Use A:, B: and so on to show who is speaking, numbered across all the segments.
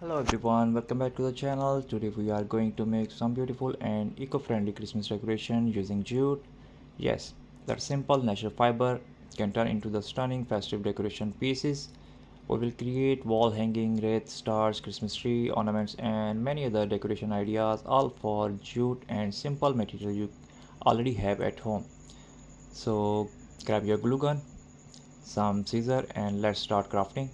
A: Hello everyone, welcome back to the channel. Today we are going to make some beautiful and eco-friendly Christmas decoration using jute. Yes, that simple natural fiber can turn into the stunning festive decoration pieces. We will create wall hanging, wreath, stars, Christmas tree, ornaments and many other decoration ideas all for jute and simple material you already have at home. So grab your glue gun, some scissors and let's start crafting.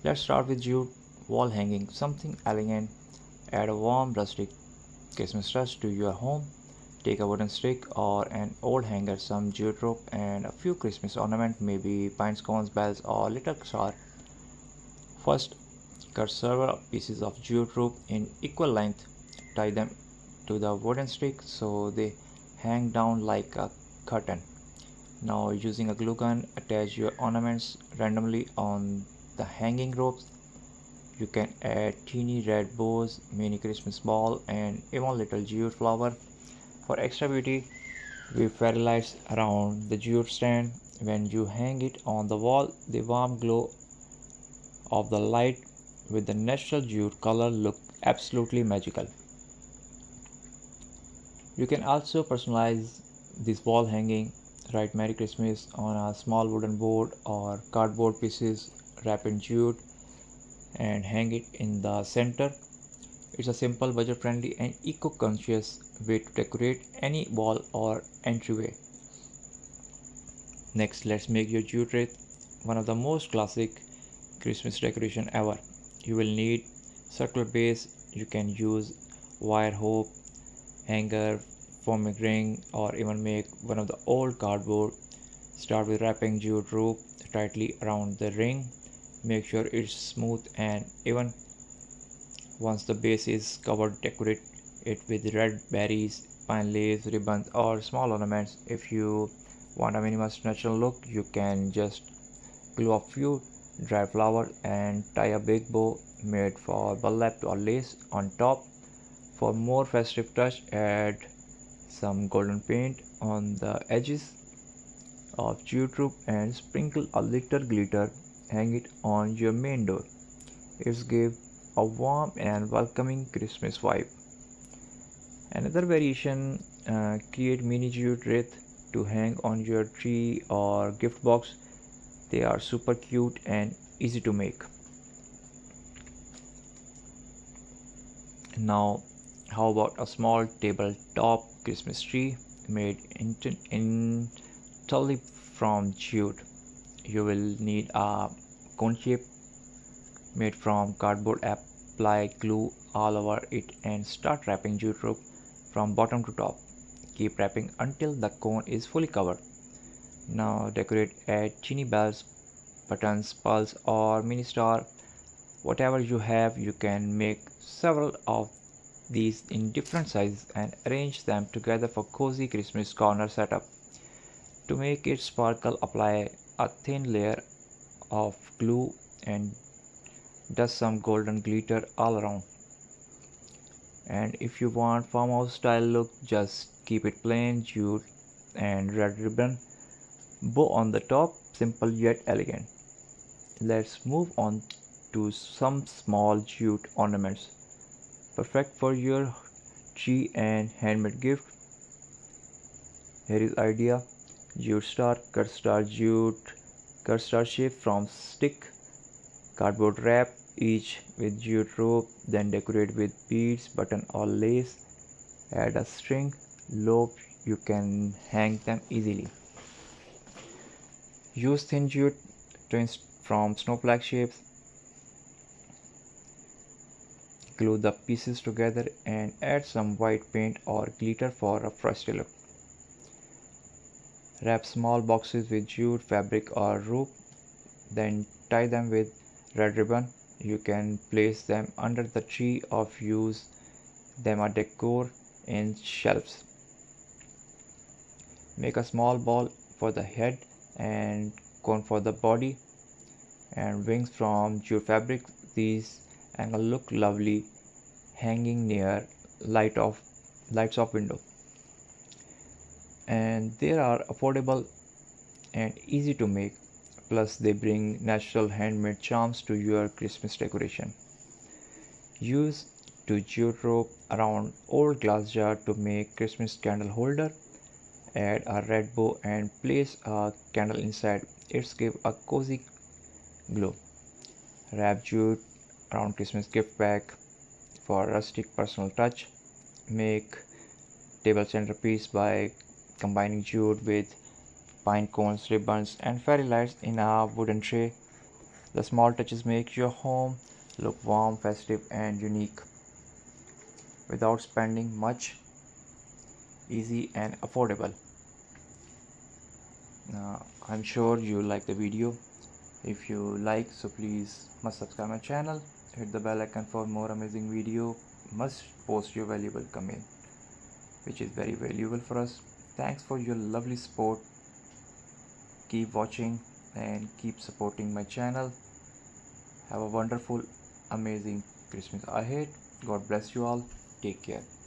A: Let's start with jute wall hanging, something elegant. Add a warm rustic Christmas touch to your home. Take a wooden stick or an old hanger, some jute rope, and a few Christmas ornaments, maybe pinecones, bells, or little star. First, cut several pieces of jute rope in equal length. Tie them to the wooden stick so they hang down like a curtain. Now, using a glue gun, attach your ornaments randomly on the hanging ropes. You can add teeny red bows, mini Christmas ball, and even little jute flower. For extra beauty, we fairy lights around the jute stand. When you hang it on the wall, the warm glow of the light with the natural jute color look absolutely magical. You can also personalize this wall hanging. Write Merry Christmas on a small wooden board or cardboard pieces wrapped in jute and hang it in the center. It's a simple, budget friendly, and eco conscious way to decorate any wall or entryway. Next, let's make your jute wreath, one of the most classic Christmas decoration ever. You will need circular base. You can use wire hoop, hanger, foaming ring, or even make one of the old cardboard. Start with wrapping jute rope tightly around the ring. Make sure it's smooth and even. Once the base is covered, decorate it with red berries, pine leaves, ribbons, or small ornaments. If you want a minimalist natural look, you can just glue a few dry flowers and tie a big bow made for burlap or lace on top. For more festive touch, add some golden paint on the edges of jute rope and sprinkle a little glitter. Hang it on your main door. It gives a warm and welcoming Christmas vibe. Another variation, create mini jute wreath to hang on your tree or gift box. They are super cute and easy to make. Now, how about a small tabletop Christmas tree made entirely from jute? You will need a cone shape made from cardboard. Apply glue all over it and start wrapping jute rope from bottom to top. Keep wrapping until the cone is fully covered. Now decorate, add teeny bells, buttons, pearls, or mini star. Whatever you have, you can make several of these in different sizes and arrange them together for cozy Christmas corner setup. To make it sparkle, apply a thin layer of glue and dust some golden glitter all around. And if you want farmhouse style look, just keep it plain, jute and red ribbon bow on the top, simple yet elegant. Let's move on to some small jute ornaments, perfect for your tree and handmade gift. Here is idea: jute star, cut star shape from stick, cardboard wrap each with jute rope, then decorate with beads, button or lace. Add a string loop, you can hang them easily. Use thin jute twins from snowflake shapes. Glue the pieces together and add some white paint or glitter for a frosty look. Wrap small boxes with jute fabric or rope, then tie them with red ribbon. You can place them under the tree or use them as decor in shelves. Make a small ball for the head and cone for the body and wings from jute fabric. These angle look lovely hanging near lights of window. And they are affordable and easy to make. Plus, they bring natural handmade charms to your Christmas decoration. Use jute rope around old glass jar to make Christmas candle holder. Add a red bow and place a candle inside. It's give a cozy glow. Wrap jute around Christmas gift bag for rustic personal touch. Make table centerpiece by combining jute with pine cones, ribbons, and fairy lights in a wooden tray. The small touches make your home look warm, festive, and unique without spending much, easy and affordable. I'm sure you like the video. If you like, so please must subscribe my channel, hit the bell icon for more amazing video, must post your valuable comment, which is very valuable for us. Thanks for your lovely support. Keep watching and keep supporting my channel. Have a wonderful, amazing Christmas ahead. God bless you all. Take care.